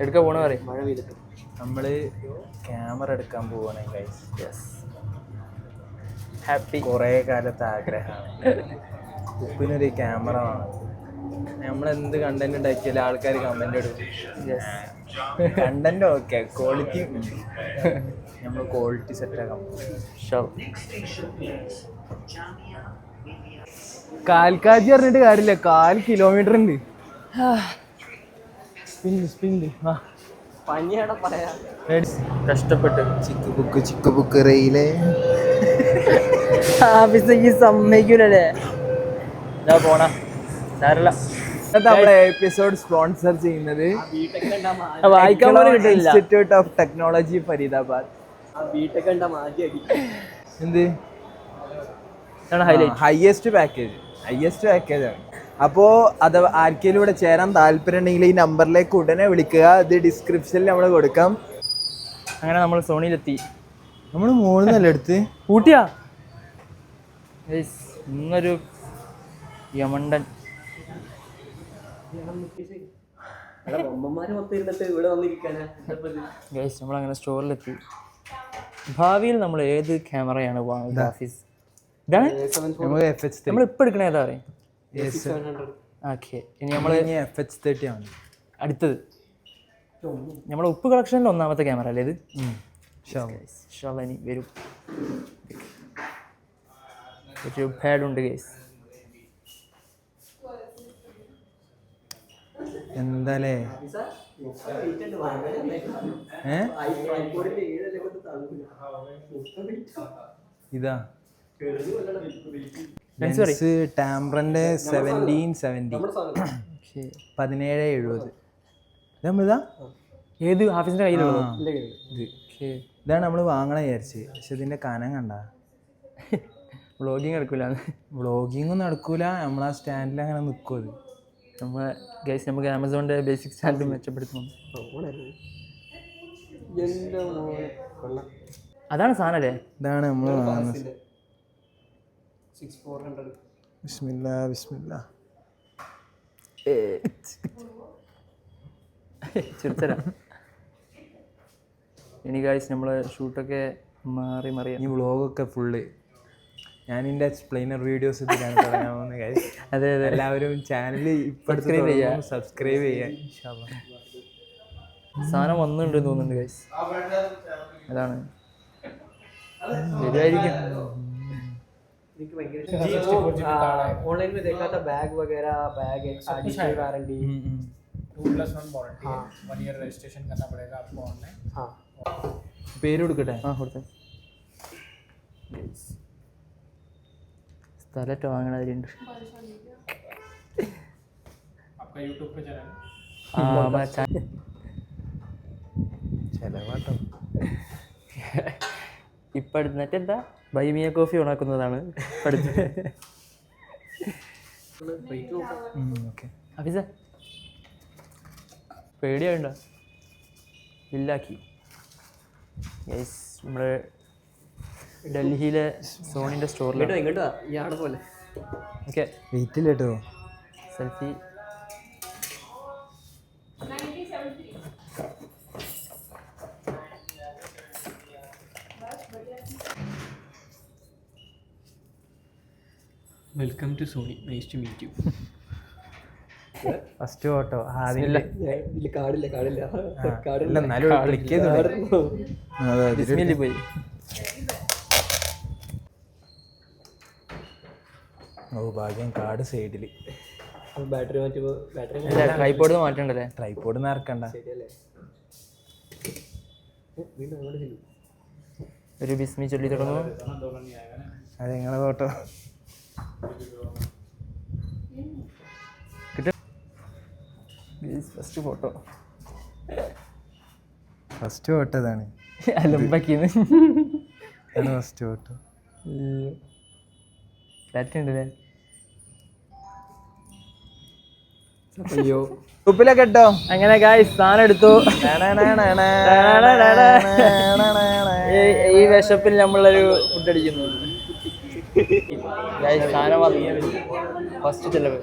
എടുക്കാൻ പോണ പറയും. മഴ പെയ്തിട്ട് നമ്മള് ക്യാമറ എടുക്കാൻ പോവാണ് ഗൈസ്. Yes, happy. കുറേ കാലത്തെ ആഗ്രഹമാണ് ഉപ്പിനൊരു ക്യാമറ വേണം. നമ്മളെന്ത് കണ്ടന്റ് ഉണ്ടാക്കിയാലും ആൾക്കാർ കമന്റ് ഇടും. യെസ്, കണ്ടന്റ് ഓക്കെ, ക്വാളിറ്റി നമ്മൾ ക്വാളിറ്റി സെറ്റാക്കാൻ ഷോ. കാൽക്കാജി പറഞ്ഞിട്ട് കാര്യമില്ല, 4 കിലോമീറ്റർ ഉണ്ട്. സ്പിൻഡ് പനിയാടെ പറയാ. കഷ്ടപ്പെട്ട് ചിക്ക് ബുക്ക് റെയിലേ ആഫീസേക്ക് സമ്മതിക്കൂലേ. ഇതാ പോണ സാരല്ല. നമ്മുടെ എപ്പിസോഡ് സ്പോൺസർ ചെയ്യുന്നത് വായിക്കാൻ പോലും കിട്ടില്ല. Institute of technology Faridabad. എന്ത് ഹയസ്റ്റ് പാക്കേജ് ആണ്. അപ്പോൾ അത് ആർക്കെങ്കിലും ഇവിടെ ചേരാൻ താല്പര്യം ഉണ്ടെങ്കിൽ ഈ നമ്പറിലേക്ക് ഉടനെ വിളിക്കുക. ഇത് ഡിസ്ക്രിപ്ഷനിൽ നമ്മൾ കൊടുക്കാം. അങ്ങനെ നമ്മൾ സോണിയിലെത്തി. നമ്മൾ 3 നില എടുത്ത് ഊട്ടിയാ. ഇന്നൊരു യമണ്ടൻ. ഗൈസ് നമ്മളങ്ങനെ സ്റ്റോറിലെത്തി. ഭാവിയിൽ നമ്മൾ ഏത് ക്യാമറയാണ് വാങ്ങുന്നത്? ഓഫീസ് ഇതാണ് നമ്മൾ ഇപ്പം എടുക്കണ ഏതാ പറയും. ഓക്കെ, ഇനി നമ്മൾ FH30 ആണ് അടുത്തത്. നമ്മളെ ഉപ്പ് കളക്ഷനിൽ 1ാമത്തെ ക്യാമറ അല്ലേ ഇത്? ഇനി വരും. ഒരു പാഡുണ്ട് ഗൈസ്. എന്താലേ ഇതാ ടാംബ്രന്റെ 1770 1770. ഇതാ ഏത് ഓഫീസിന്റെ കയ്യിലുള്ളൂ? ഇതാണ് നമ്മൾ വാങ്ങണ വിചാരിച്ച്. പക്ഷെ ഇതിന്റെ കനം കണ്ട. വ്ളോഗിങ് നടക്കൂല. വ്ളോഗിങ്ങും നടക്കൂല. നമ്മളാ സ്റ്റാൻഡിൽ അങ്ങനെ നിൽക്കും. അത് നമ്മളെ ഗൈസ് നമുക്ക് ആമസോണിന്റെ ബേസിക് സ്റ്റാൻഡ് മെച്ചപ്പെടുത്തണം. അതാണ് സാധനം അല്ലേ? ഇതാണ് നമ്മൾ വാങ്ങുന്നത്. ബിസ്മില്ലാ ചെറുത്തരാ. ഇനി ഗൈസ് നമ്മളെ ഷൂട്ടൊക്കെ മറിയാം. ഈ വ്ളോഗൊക്കെ ഫുള്ള് ഞാൻ എൻ്റെ എക്സ്പ്ലെയിനർ വീഡിയോസ് ഇതിലാണ് തുടങ്ങാൻ പോകുന്നത് ഗൈസ്. അതെ, എല്ലാവരും ചാനൽ സബ്സ്ക്രൈബ് ചെയ്യാം. സാധനം വന്നിട്ടുണ്ടെന്ന് തോന്നുന്നുണ്ട് ഗൈസ്. അതാണ് ശരിയായിരിക്കും. ऑनलाइन में देखा था बैग वगैरह, बैग एडिशनल वारंटी 2+1 वारंटी है. 1 ईयर रजिस्ट्रेशन करना पड़ेगा आपको ऑनलाइन. हाँ, പേര് കൊടുക്കട്ടെ? കൊടുത്തേ. സ്ഥലത്ത് വാങ്ങണതിലുണ്ട്. आपका यूट्यूब पे चैनल ചെലവാട്ടോ. ഇപ്പം എടുത്തിട്ട് എന്താ ബൈമിയ കോഫി ഉണക്കുന്നതാണ് പഠിച്ചത്. അഫീസ പേടിയാണ്ട ഇല്ലാക്കി. യെസ്, നമ്മുടെ ഡൽഹിയിലെ സോണിൻ്റെ സ്റ്റോറിൽ. ഓക്കെ, വെയിറ്റില്ല കേട്ടോ. Selfie. Welcome to Sony, nice to meet you. First photo ഇല്ല, കാടില്ല. എന്നാലും ക്ലിക്ക് ചെയ്ത് പോയി. ഓ ഭാഗ്യം, കാർഡ് സൈഡിൽ. ബാറ്ററി മാറ്റുമ്പോൾ ബാറ്ററി ട്രൈപോഡ് മാറ്റണ്ടല്ലേ? ട്രൈപോഡ് നിറക്കണ്ട. ശരിയല്ലേ? വീണ്ടും അങ്ങോട്ട് ചെല്ലും. ഒരു ബിസ്മി ചൊല്ലി തുടങ്ങും. അത് നിങ്ങളെ photo first photo. First photo ഇതാണ്. അലമ്പാക്കിന്ന് ഫസ്റ്റ് ഫോട്ടോ. ഉണ്ടല്ലേ? അയ്യോ, ഉപ്പിലൊക്കെ ഇട്ടോ. അങ്ങനെ ഗായ്സ് സാധനം എടുത്തു. ഈ വിശപ്പിൽ നമ്മളൊരു ഫുഡ് അടിക്കുന്നു. ഗായ്സ് സാധനം വന്നു. ഫസ്റ്റ് ചെലവ്